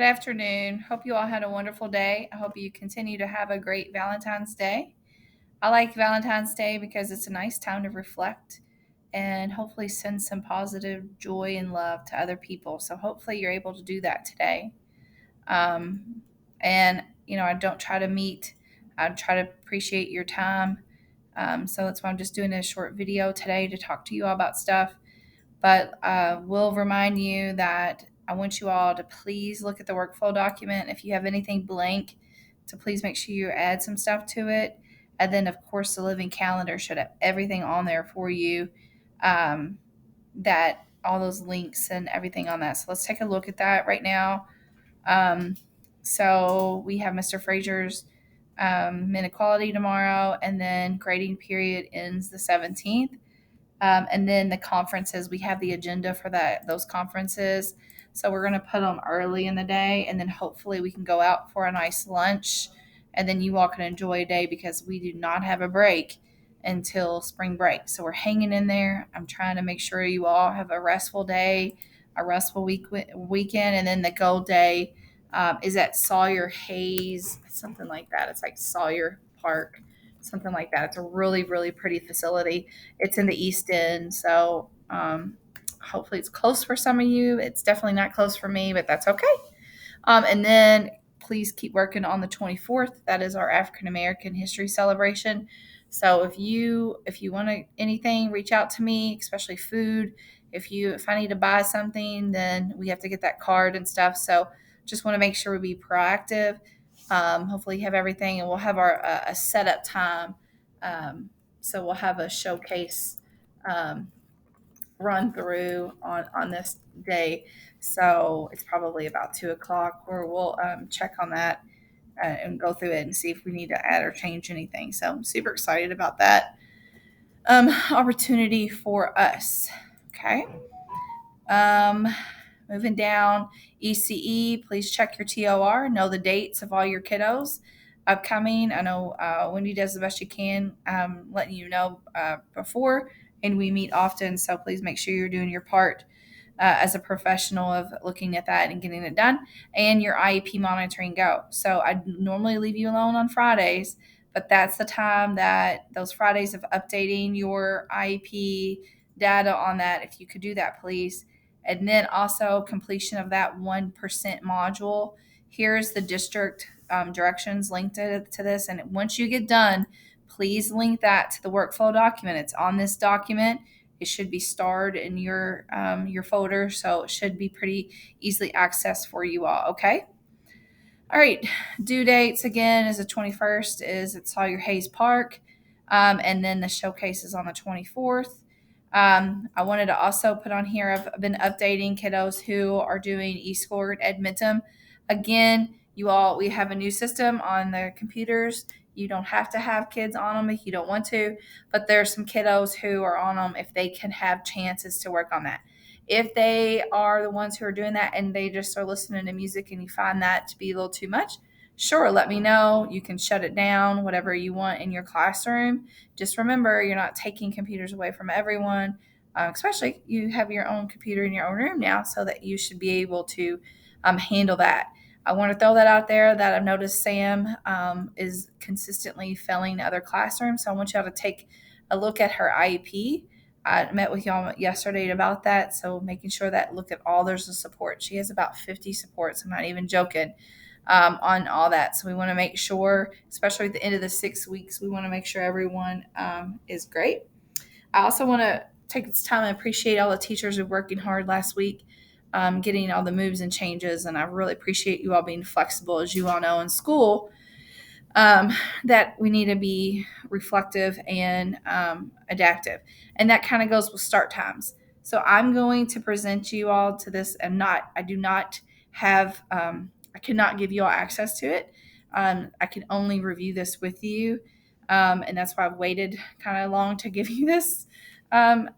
Good afternoon. Hope you all had a wonderful day. I hope you continue to have a great Valentine's Day. I like Valentine's Day because it's a nice time to reflect and hopefully send some positive joy and love to other people. So hopefully you're able to do that today. Um, and I don't try to meet. I try to appreciate your time. So that's why I'm just doing a short video today to talk to you all about stuff. But we'll remind you that I want you all to please look at the workflow document. If you have anything blank, to please make sure you add some stuff to it. And then, of course, the living calendar should have everything on there for you. Um, that all those links and everything on that. So let's take a look at that right now. Um, so we have Mr. Frazier's inequality tomorrow, and then grading period ends the 17th. And then the conferences, we have the agenda for those conferences. So we're going to put them early in the day, and then hopefully we can go out for a nice lunch, and then you all can enjoy a day because we do not have a break until spring break. So we're hanging in there. I'm trying to make sure you all have a restful day, a restful weekend, and then the goal day is at Sawyer Hayes, something like that. It's like Sawyer Park, something like that. It's a really, really pretty facility. It's in the East End, so hopefully it's close for some of you. It's definitely not close for me, but that's okay. And then please keep working on the 24th. That is our African American History Celebration. So if you want anything, reach out to me, especially food. If I need to buy something, then we have to get that card and stuff. So just want to make sure we be proactive. Hopefully you have everything, and we'll have our a setup time. So we'll have a showcase um, run through on this day. So it's probably about 2 o'clock, where we'll check on that and go through it and see if we need to add or change anything. So I'm super excited about that opportunity for us. Okay. Um, Moving down, ECE, please check your TOR. Know the dates of all your kiddos upcoming. I know Wendy does the best she can, letting you know before, and we meet often. So please make sure you're doing your part as a professional of looking at that and getting it done, and your IEP monitoring go. So I normally leave you alone on Fridays, but that's the time that those Fridays of updating your IEP data on that. If you could do that, please. And then also completion of that 1% module. Here's the district directions linked to this. And once you get done, please link that to the workflow document. It's on this document. It should be starred in your folder, so it should be pretty easily accessed for you all. Okay. All right. Due dates again is the 21st. Is at Sawyer Hayes Park, and then the showcase is on the 24th. I wanted to also put on here, I've been updating kiddos who are doing eScore at Edmonton. Again, we have a new system on the computers. You don't have to have kids on them if you don't want to, but there's some kiddos who are on them if they can have chances to work on that. If they are the ones who are doing that and they just are listening to music and you find that to be a little too much, sure, let me know. You can shut it down, whatever you want in your classroom. Just remember, you're not taking computers away from everyone, especially you have your own computer in your own room now, so that you should be able to handle that. I want to throw that out there that I've noticed Sam is consistently failing other classrooms. So I want y'all to take a look at her IEP. I met with y'all yesterday about that. So making sure that look at all there's a support. She has about 50 supports. I'm not even joking on all that. So we want to make sure, especially at the end of the 6 weeks, we want to make sure everyone is great. I also want to take this time and appreciate all the teachers who working hard last week, getting all the moves and changes. And I really appreciate you all being flexible. As you all know, in school, that we need to be reflective and adaptive. And that kind of goes with start times. So I'm going to present you all to this. I do not have, I cannot give you all access to it. I can only review this with you. And that's why I've waited kind of long to give you this. I've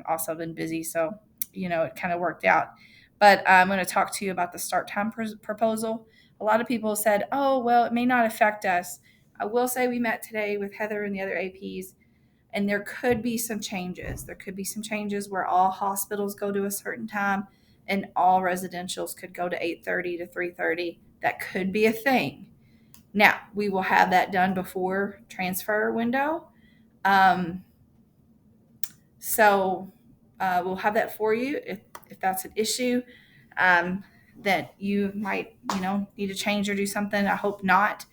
also been busy, so, it kind of worked out. But I'm going to talk to you about the start time proposal. A lot of people said, oh, well, it may not affect us. I will say we met today with Heather and the other APs, and there could be some changes. There could be some changes where all hospitals go to a certain time and all residentials could go to 8:30 to 3:30. That could be a thing. Now, we will have that done before transfer window. Um, so we'll have that for you if that's an issue that you might, need to change or do something. I hope not,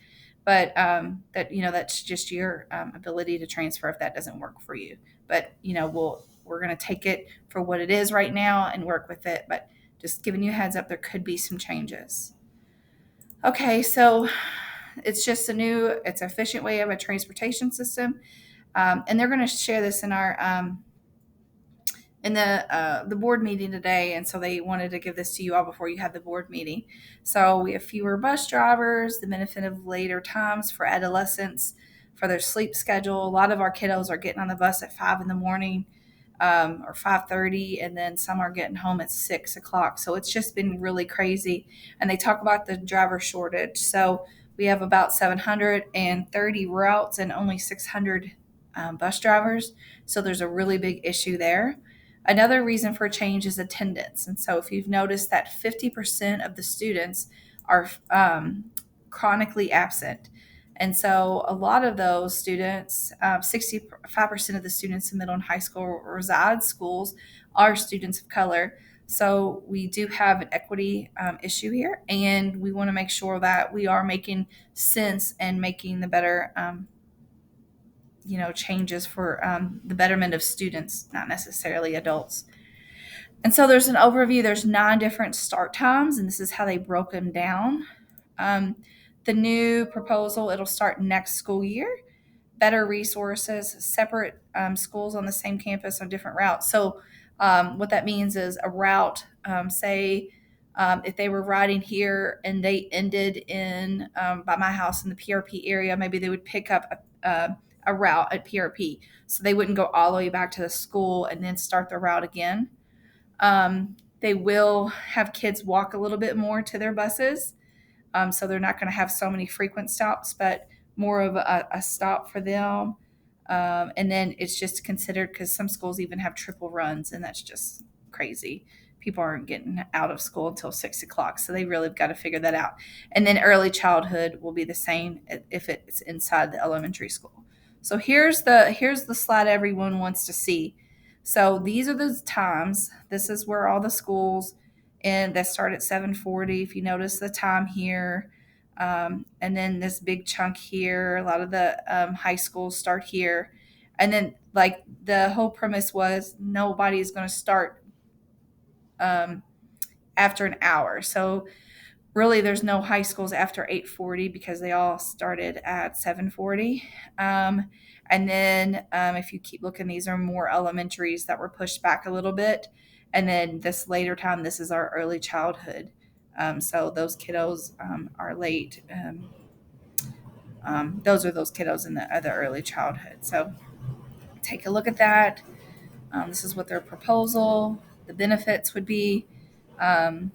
but that's just your ability to transfer if that doesn't work for you. But we're going to take it for what it is right now and work with it. But just giving you a heads up, there could be some changes. Okay, so it's an efficient way of a transportation system, and they're going to share this in the board meeting today, and so they wanted to give this to you all before you had the board meeting. So we have fewer bus drivers, the benefit of later times for adolescents for their sleep schedule. A lot of our kiddos are getting on the bus at 5 in the morning, or 5:30, and then some are getting home at 6 o'clock. So it's just been really crazy. And they talk about the driver shortage. So we have about 730 routes and only 600 bus drivers. So there's a really big issue there. Another reason for change is attendance. And so if you've noticed that 50% of the students are chronically absent. And so a lot of those students, 65% of the students in middle and high school reside schools are students of color. So we do have an equity issue here, and we want to make sure that we are making sense and making the better changes for the betterment of students, not necessarily adults. And so there's an overview. There's 9 different start times, and this is how they broke them down. Um, the new proposal, it'll start next school year. Better resources, separate schools on the same campus on different routes. So what that means is a route, say, if they were riding here and they ended in by my house in the PRP area, maybe they would pick up a route at PRP. So they wouldn't go all the way back to the school and then start the route again. They will have kids walk a little bit more to their buses. So they're not going to have so many frequent stops, but more of a stop for them. And then it's just considered, because some schools even have triple runs, and that's just crazy. People aren't getting out of school until 6 o'clock. So they really have got to figure that out. And then early childhood will be the same if it's inside the elementary school. So here's the slide everyone wants to see. So these are the times. This is where all the schools and that start at 7:40. If you notice the time here, and then this big chunk here, a lot of the high schools start here, and then like the whole premise was nobody is going to start um, after an hour. So really, there's no high schools after 8:40 because they all started at 7:40. And then if you keep looking, these are more elementaries that were pushed back a little bit. And then this later time, this is our early childhood. So those kiddos are late. Those are those kiddos in the early childhood. So take a look at that. This is what their proposal, the benefits would be,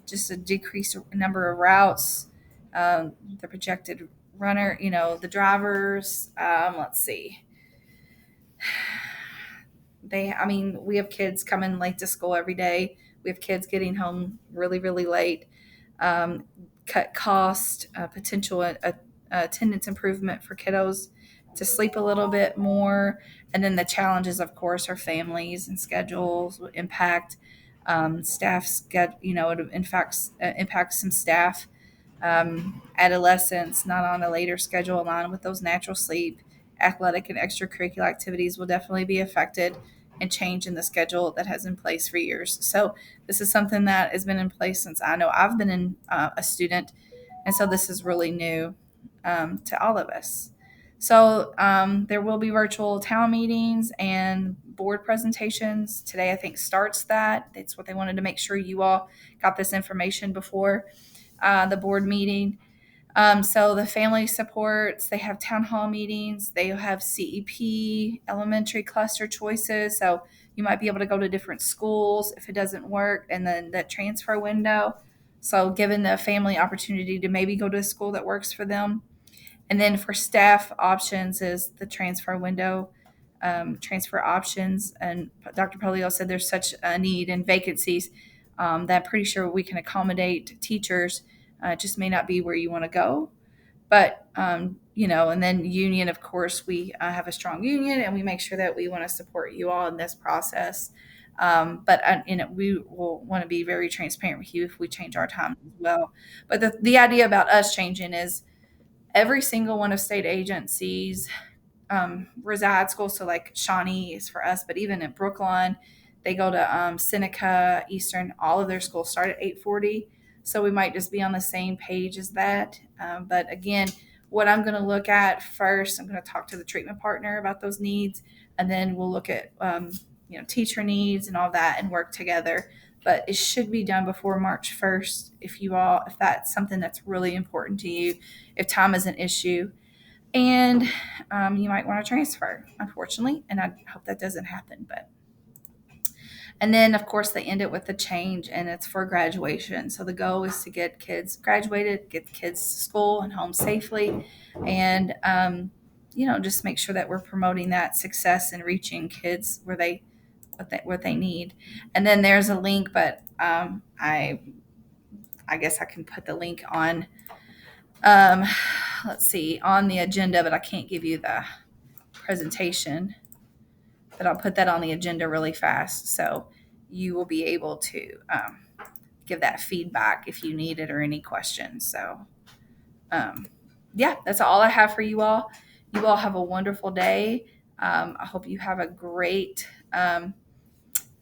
just a decreased number of routes, the projected runner, the drivers. Let's see. We have kids coming late to school every day. We have kids getting home really, really late. Cut cost, potential attendance improvement for kiddos to sleep a little bit more. And then the challenges, of course, are families and schedules would impact staff. It impacts some staff. Adolescents not on a later schedule aligned with those natural sleep. Athletic and extracurricular activities will definitely be affected and change in the schedule that has in place for years. So this is something that has been in place since I know I've been a student, and so this is really new to all of us. So there will be virtual town meetings and board presentations. Today, I think, starts that. That's what they wanted to make sure you all got this information before the board meeting. So the family supports, they have town hall meetings, they have CEP, elementary cluster choices. So you might be able to go to different schools if it doesn't work, and then that transfer window. So giving the family opportunity to maybe go to a school that works for them. And then for staff options is the transfer window, transfer options. And Dr. Polio said there's such a need and vacancies that I'm pretty sure we can accommodate teachers. Just may not be where you want to go. But, and then union, of course, we have a strong union and we make sure that we want to support you all in this process. But we will want to be very transparent with you if we change our time as well. But the idea about us changing is every single one of state agencies reside school. So like Shawnee is for us, but even in Brookline, they go to Seneca, Eastern. All of their schools start at 8:40. So we might just be on the same page as that. But again, what I'm going to look at first, I'm going to talk to the treatment partner about those needs, and then we'll look at teacher needs and all that and work together. But it should be done before March 1st if that's something that's really important to you, if time is an issue. And you might want to transfer, unfortunately, and I hope that doesn't happen. And then, of course, they end it with a change, and it's for graduation. So the goal is to get kids graduated, get kids to school and home safely, and just make sure that we're promoting that success and reaching kids what they need. And then there's a link, but I guess I can put the link on. Let's see, on the agenda, but I can't give you the presentation. But I'll put that on the agenda really fast, so you will be able to give that feedback if you need it or any questions. So, yeah, that's all I have for you all. You all have a wonderful day. I hope you have a great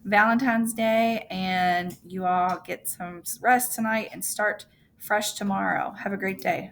Valentine's Day, and you all get some rest tonight and start fresh tomorrow. Have a great day.